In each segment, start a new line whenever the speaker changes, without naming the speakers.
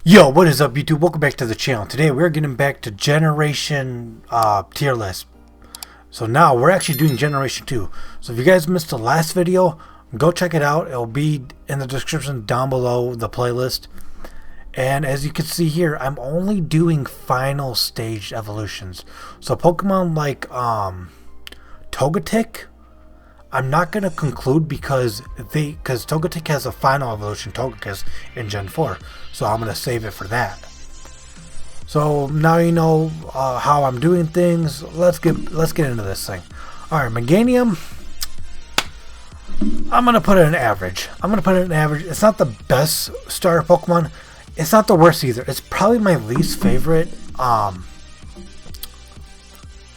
Yo, what is up YouTube? Welcome back to the channel. Today we're getting back to Generation tier list. So now we're actually doing Generation 2. So if you guys missed the last video, go check it out. It'll be in the description down below the playlist. And as you can see here, I'm only doing final stage evolutions. So Pokemon like Togetic, I'm not going to conclude because Togetic has a final evolution, Togekiss, in Gen 4. So I'm going to save it for that. So now you know how I'm doing things. Let's get into this thing. Alright, Meganium, I'm going to put it in average. It's not the best starter Pokemon. It's not the worst either. It's probably my least favorite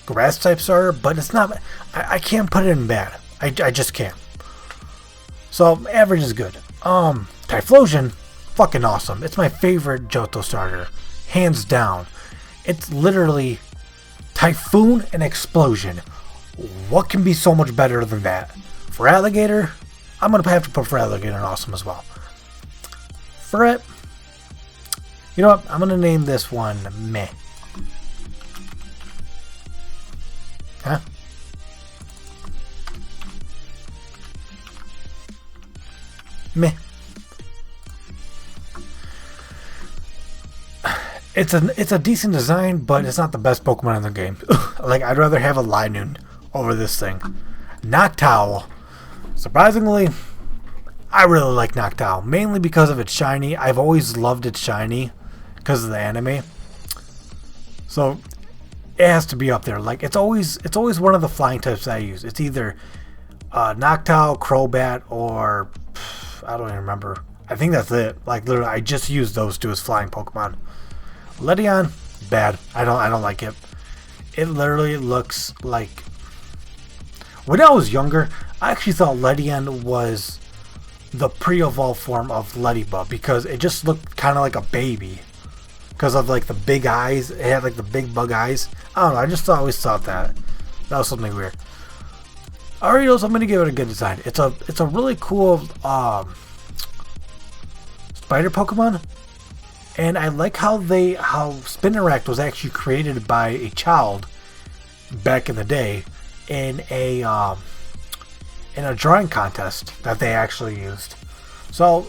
grass type starter, but it's not. I can't put it in bad. I just can't. So average is good. Typhlosion, fucking awesome. It's my favorite Johto starter, hands down. It's literally Typhoon and Explosion. What can be so much better than that? For Alligator, I'm gonna have to put Alligator in awesome as well. For it, you know what? I'm gonna name this one Meh. Huh? Meh. It's a decent design, but it's not the best Pokemon in the game. Like, I'd rather have a Linoone over this thing. Noctowl. Surprisingly, I really like Noctowl, mainly because of its shiny. I've always loved its shiny because of the anime. So it has to be up there. Like, it's always one of the flying types I use. It's either Noctowl, Crobat, or I don't even remember. I think that's it. Like, literally, I just used those two as flying Pokemon. Ledion, bad. I don't like it. It literally looks like. When I was younger, I actually thought Ledion was the pre-evolved form of Ledybug because it just looked kind of like a baby because of like the big eyes. It had like the big bug eyes. I don't know. I just always thought that was something weird. Ariados, I'm gonna give it a good design. It's a really cool spider Pokemon, and I like how Spinarak was actually created by a child back in the day in a drawing contest that they actually used. So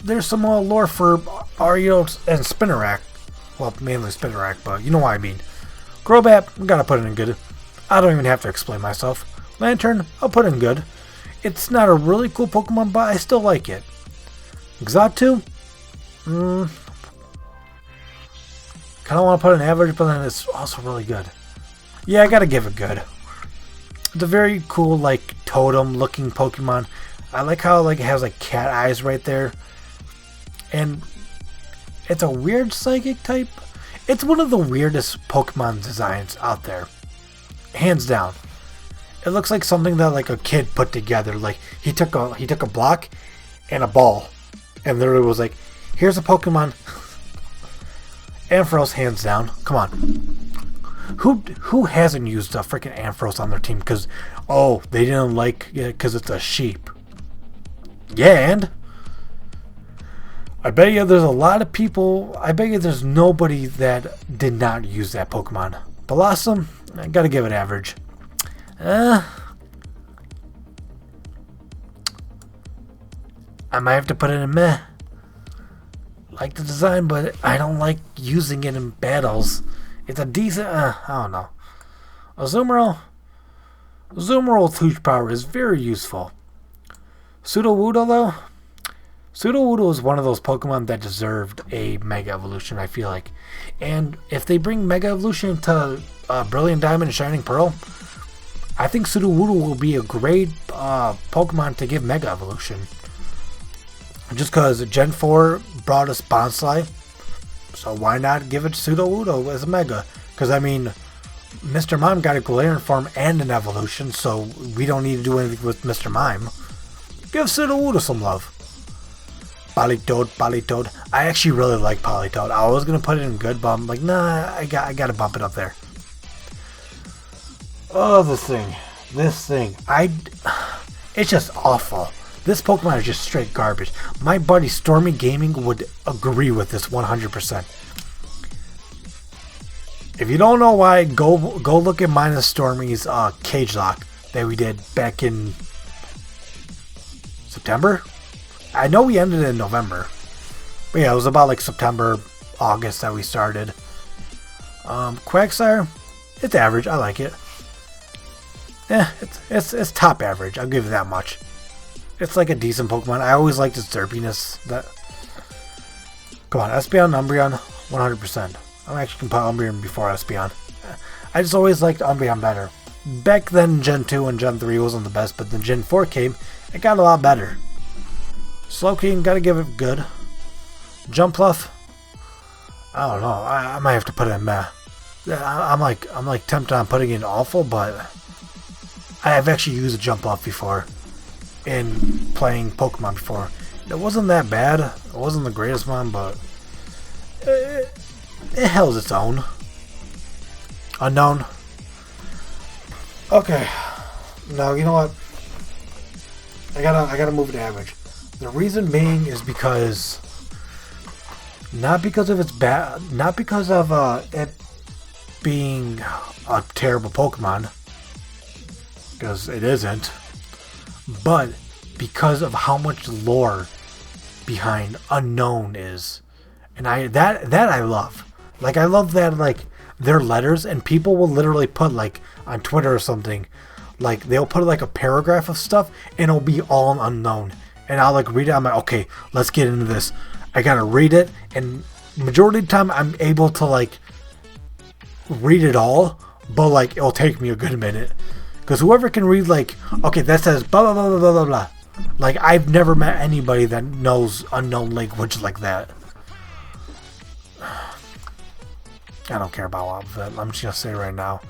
there's some more lore for Ariados and Spinarak. Well, mainly Spinarak, but you know what I mean. Crobat, gotta put it in good. I don't even have to explain myself. Lantern, I'll put in good. It's not a really cool Pokemon, but I still like it. Xatu, kind of want to put an average, but then it's also really good. Yeah, I gotta give it good. It's a very cool, like, totem-looking Pokemon. I like how it has like cat eyes right there, and it's a weird psychic type. It's one of the weirdest Pokemon designs out there, hands down. It looks like something that like a kid put together. Like he took a block and a ball, and literally was like, "Here's a Pokemon." Ampharos, hands down. Come on, who hasn't used a freaking Ampharos on their team? Because they didn't like it because it's a sheep. Yeah, and I bet you there's a lot of people. I bet you there's nobody that did not use that Pokemon. Blossom, I gotta give it average. I might have to put it in meh. Like the design, but I don't like using it in battles. It's a decent, I don't know. Azumarill with huge power is very useful. Sudowoodo though? Sudowoodo is one of those Pokemon that deserved a Mega Evolution, I feel like. And if they bring Mega Evolution to Brilliant Diamond and Shining Pearl, I think Sudowoodo will be a great Pokemon to give Mega Evolution. Just because Gen 4 brought us Bonsly, so why not give it Sudowoodo as a Mega? Because, I mean, Mr. Mime got a Galarian form and an evolution, so we don't need to do anything with Mr. Mime. Give Sudowoodo some love. Politoed. I actually really like Politoed. I was going to put it in good, but I'm like, nah, I got to bump it up there. Oh, this thing. It's just awful. This Pokemon is just straight garbage. My buddy Stormy Gaming would agree with this 100%. If you don't know why, go look at mine and Stormy's cage lock that we did back in September. I know we ended in November, but yeah, it was about like September, August that we started. Quagsire, it's average. I like it. It's top average. I'll give it that much. It's like a decent Pokemon. I always liked its derpiness. Come on, Espeon, Umbreon, 100%. I'm actually gonna put Umbreon before Espeon. I just always liked Umbreon better. Back then, Gen 2 and Gen 3 wasn't the best, but then Gen 4 came, it got a lot better. Slowking, gotta give it good. Jumpluff, I don't know. I might have to put it in meh. I'm like tempted on putting it in awful, but I have actually used a Jumpluff before in playing Pokemon before. It wasn't that bad. It wasn't the greatest one, but it held its own. Unknown. Okay. Now you know what? I gotta move it to average. The reason being is because not because of its bad, not because of it being a terrible Pokemon, because it isn't, but because of how much lore behind Unknown is, and I love. Like I love that like their letters, and people will literally put like on Twitter or something, like they'll put like a paragraph of stuff, and it'll be all Unknown, and I'll like read it. I'm like, okay, let's get into this. I gotta read it, and majority of the time I'm able to like read it all, but like it'll take me a good minute, because whoever can read like, okay, that says blah blah blah blah blah blah, like I've never met anybody that knows Unknown language like that. I don't care about all of it. I'm just gonna say right now,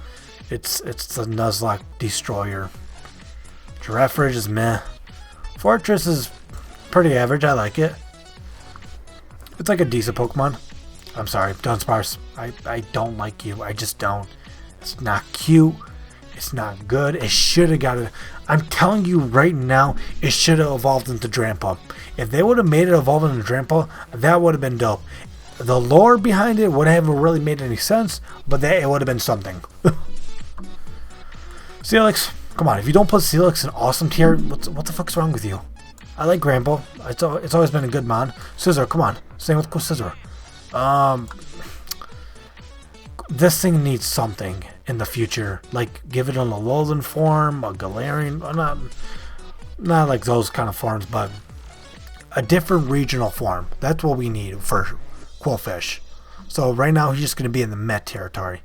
it's the Nuzlocke Destroyer. Girafarig is meh. Fortress is pretty average. I like it. It's like a decent Pokemon. I'm sorry, Dunsparce. I don't like you. I just don't. It's not cute. It's not good. It should have got it. I'm telling you right now, it should have evolved into Drampa. If they would have made it evolve into Drampa, that would have been dope. The lore behind it would have really made any sense, but it would have been something. Steelix, come on. If you don't put Steelix in awesome tier, what the fuck's wrong with you? I like Gramble. It's always been a good mon. Scissor, come on. Same with Scissor. This thing needs something in the future. Like, give it an Alolan form, a Galarian, not like those kind of forms, but a different regional form. That's what we need for Qwilfish. So right now he's just going to be in the Met territory.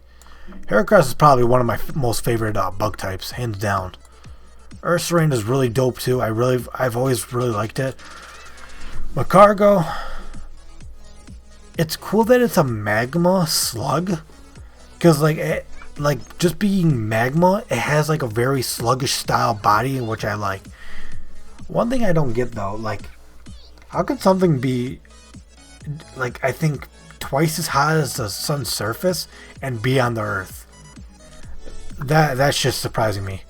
Heracross is probably one of my most favorite bug types, hands down. Ursaring is really dope too. I've always really liked it. Magcargo, it's cool that it's a magma slug, because like just being magma, it has like a very sluggish style body, which I like. One thing I don't get though, like how could something be like, I think twice as hot as the sun's surface and be on the earth? That's just surprising me.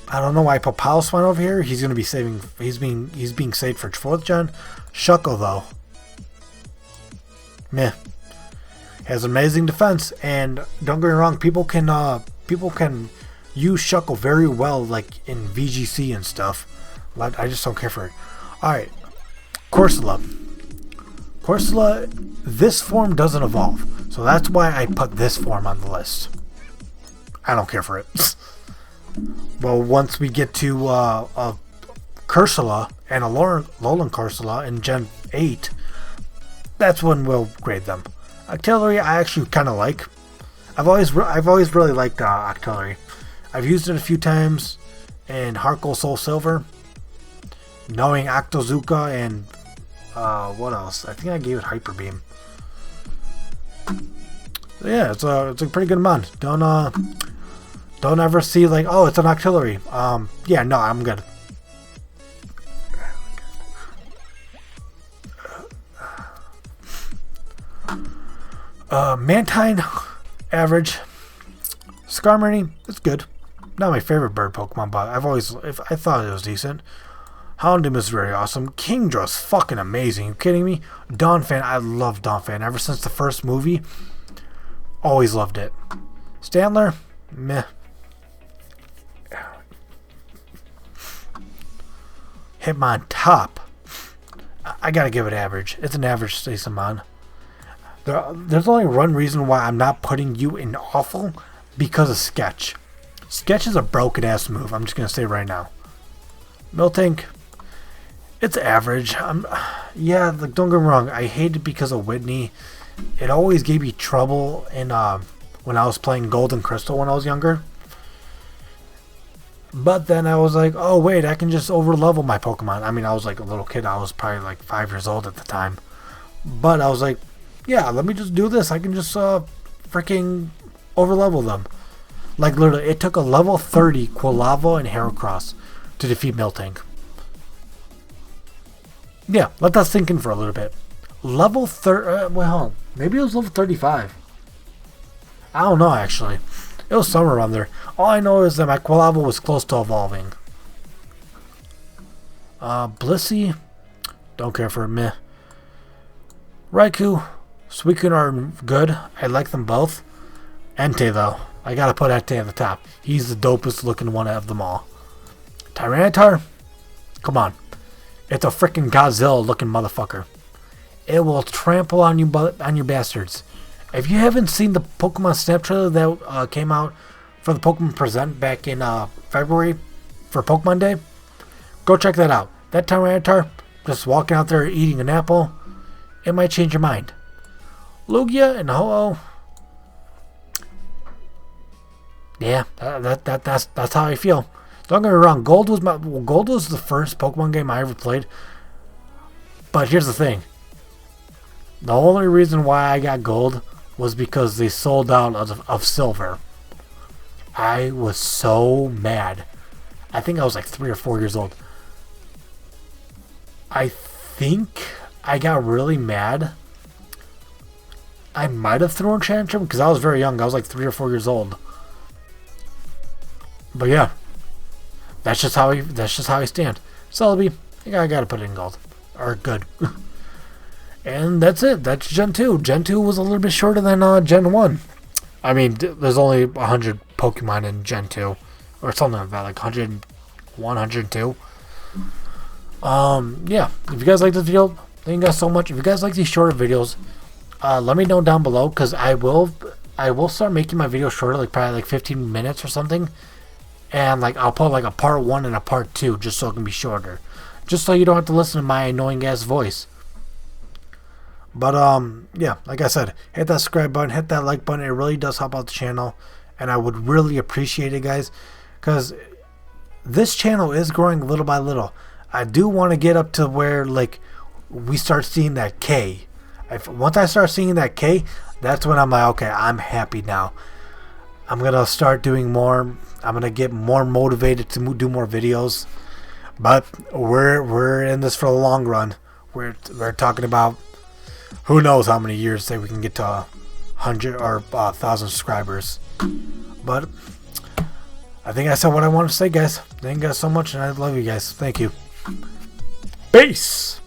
I don't know why I put Piloswine over here. He's gonna be saving. He's being saved for 4th gen. Shuckle though, meh. Has amazing defense, and don't get me wrong. People can use Shuckle very well, like in VGC and stuff. But I just don't care for it. All right, Corsola. Corsola, this form doesn't evolve, so that's why I put this form on the list. I don't care for it. Well, once we get to a Corsola and a Alolan Corsola in Gen 8, that's when we'll grade them. Octillery, I actually kind of like. I've always really liked Octillery. I've used it a few times in Heart Gold Soul Silver. Knowing Octozooka and what else? I think I gave it Hyper Beam. So yeah, it's a pretty good mon. Don't ever see like, oh, it's an Octillery. Yeah, no, I'm good. Mantine, average. Skarmory, it's good. Not my favorite bird Pokemon, but I thought it was decent. Houndoom is very awesome. Kingdra's fucking amazing. You kidding me? Donphan, I love Donphan. Ever since the first movie, always loved it. Stantler, meh. Hitmontop, I gotta give it average. It's an average Stasamon. There's only one reason why I'm not putting you in awful, because of Sketch. Sketch is a broken ass move. I'm just gonna say right now. Miltank, it's average. Yeah, like, don't get me wrong. I hate it because of Whitney. It always gave me trouble in when I was playing Gold and Crystal when I was younger. But then I was like, oh wait, I can just overlevel my Pokemon. I mean, I was like a little kid. I was probably like 5 years old at the time. But I was like, yeah, let me just do this. I can just freaking overlevel them. Like literally, it took a level 30 Quilava and Heracross to defeat Miltank. Yeah, let that sink in for a little bit. Level 30, well, maybe it was level 35. I don't know actually. It was somewhere around there. All I know is that my Quilava was close to evolving. Blissey, don't care for it, meh. Raikou, Suicune are good. I like them both. Entei though, I gotta put Entei at the top. He's the dopest looking one of them all. Tyranitar, come on. It's a freaking Godzilla looking motherfucker. It will trample on you bastards. If you haven't seen the Pokemon Snap trailer that came out for the Pokemon Present back in February for Pokemon Day, go check that out. That Tyranitar just walking out there eating an apple, it might change your mind. Lugia and Ho-Oh, yeah, that's how I feel. Don't get me wrong, Gold was the first Pokemon game I ever played. But here's the thing. The only reason why I got Gold was because they sold out of Silver. I was so mad. I think I was like 3 or 4 years old. I think I got really mad. I might have thrown Tantrum because I was very young. I was like 3 or 4 years old. But yeah, that's just how I stand. Celebi, I gotta put it in Gold or good. And that's it. That's Gen 2. Gen 2 was a little bit shorter than Gen 1. I mean, there's only 100 Pokemon in Gen 2. Or something like that, like 101, 102. Yeah. If you guys like this video, thank you guys so much. If you guys like these shorter videos, let me know down below, because I will start making my videos shorter, like probably like 15 minutes or something. And like I'll put like a part 1 and a part 2, just so it can be shorter. Just so you don't have to listen to my annoying ass voice. But yeah, like I said, hit that subscribe button, hit that like button. It really does help out the channel, and I would really appreciate it, guys, because this channel is growing little by little. I do want to get up to where like we start seeing that K. Once I start seeing that K, that's when I'm like, okay, I'm happy now. I'm gonna start doing more. I'm gonna get more motivated to do more videos. But we're in this for the long run. We're talking about, who knows how many years that we can get to 100 or 1,000 subscribers. But I think I said what I wanted to say, guys. Thank you guys so much, and I love you guys. Thank you. Peace.